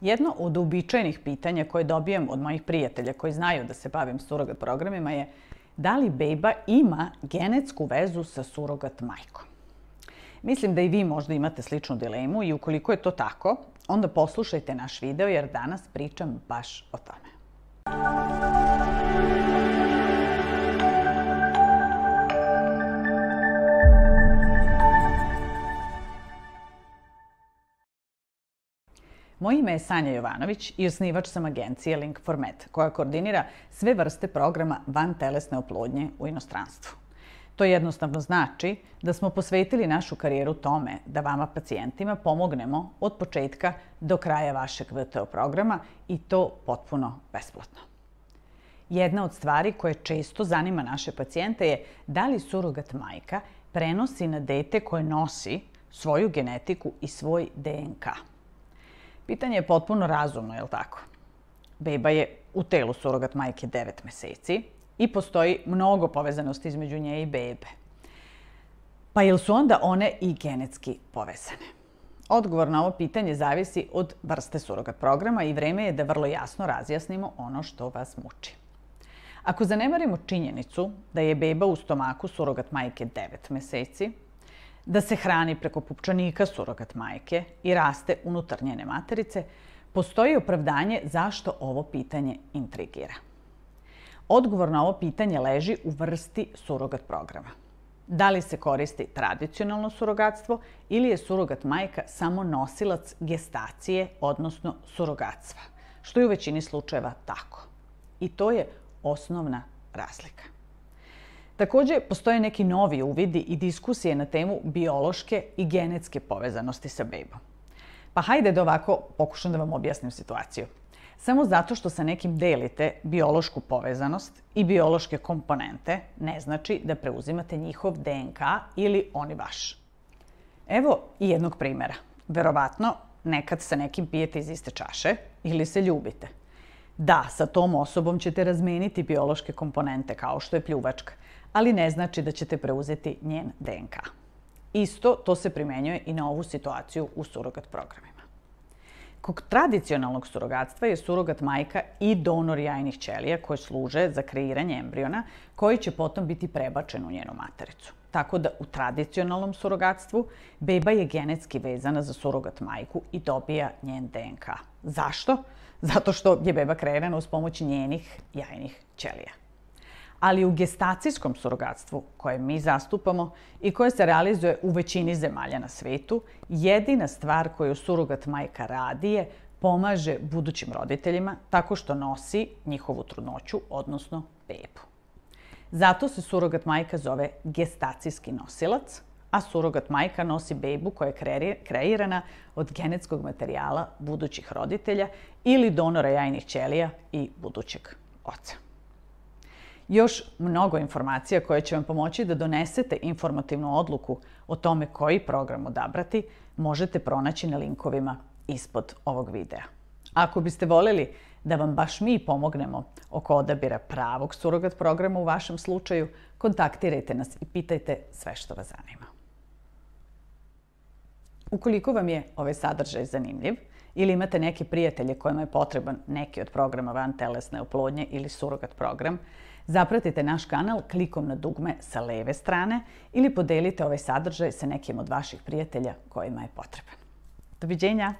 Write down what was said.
Jedno od uobičajenih pitanja koje dobijam od mojih prijatelja koji znaju da se bavim surogat programima je da li beba ima genetsku vezu sa surogat majkom. Mislim da i vi možda imate sličnu dilemu i ukoliko je to tako, onda poslušajte naš video jer danas pričam baš o tome. Moje ime je Sanja Jovanović i osnivač sam agencije Link4Med, koja koordinira sve vrste programa vantelesne oplodnje u inostranstvu. To jednostavno znači da smo posvetili našu karijeru tome da vama pacijentima pomognemo od početka do kraja vašeg VTO programa i to potpuno besplatno. Jedna od stvari koje često zanima naše pacijente je da li surogat majka prenosi na dete koje nosi svoju genetiku i svoj DNK. Pitanje je potpuno razumno, je li tako? Beba je u telu surogat majke 9 meseci i postoji mnogo povezanosti između nje i bebe. Pa jel su onda one i genetski povezane? Odgovor na ovo pitanje zavisi od vrste surogat programa i vreme je da vrlo jasno razjasnimo ono što vas muči. Ako zanemarimo činjenicu da je beba u stomaku surogat majke 9 meseci, da se hrani preko pupčanika surogat majke i raste unutar njene materice, postoji opravdanje zašto ovo pitanje intrigira. Odgovor na ovo pitanje leži u vrsti surogat programa. Da li se koristi tradicionalno surogatstvo ili je surogat majka samo nosilac gestacije, odnosno surogatstva, što je u većini slučajeva tako. I to je osnovna razlika. Također, postoje neki novi uvidi i diskusije na temu biološke i genetske povezanosti sa bebom. Pa hajde da ovako pokušam da vam objasnim situaciju. Samo zato što sa nekim delite biološku povezanost i biološke komponente ne znači da preuzimate njihov DNK ili oni vaš. Evo i jednog primjera. Verovatno nekad sa nekim pijete iz iste čaše ili se ljubite. Da, sa tom osobom ćete razmeniti biološke komponente kao što je pljuvačka, ali ne znači da ćete preuzeti njen DNK. Isto to se primenjuje i na ovu situaciju u surogat programima. Kod tradicionalnog surogatstva je surogat majka i donor jajnih ćelija koje služe za kreiranje embriona koji će potom biti prebačen u njenu matericu. Tako da u tradicionalnom surogatstvu beba je genetski vezana za surogat majku i dobija njen DNK. Zašto? Zato što je beba kreirana uz pomoć njenih jajnih ćelija. Ali u gestacijskom surogatstvu, koje mi zastupamo i koje se realizuje u većini zemalja na svetu, jedina stvar koju surogat majka radi je pomaže budućim roditeljima tako što nosi njihovu trudnoću, odnosno bebu. Zato se surogat majka zove gestacijski nosilac, a surogat majka nosi bebu koja je kreirana od genetskog materijala budućih roditelja ili donora jajnih ćelija i budućeg oca. Još mnogo informacija koje će vam pomoći da donesete informativnu odluku o tome koji program odabrati možete pronaći na linkovima ispod ovog videa. Ako biste voljeli da vam baš mi pomognemo oko odabira pravog surogat programa u vašem slučaju, kontaktirajte nas i pitajte sve što vas zanima. Ukoliko vam je ovaj sadržaj zanimljiv ili imate neke prijatelje kojima je potreban neki od programa vantelesne oplodnje ili surogat program, zapratite naš kanal klikom na dugme sa leve strane ili podelite ovaj sadržaj sa nekim od vaših prijatelja kojima je potreban. Doviđenja!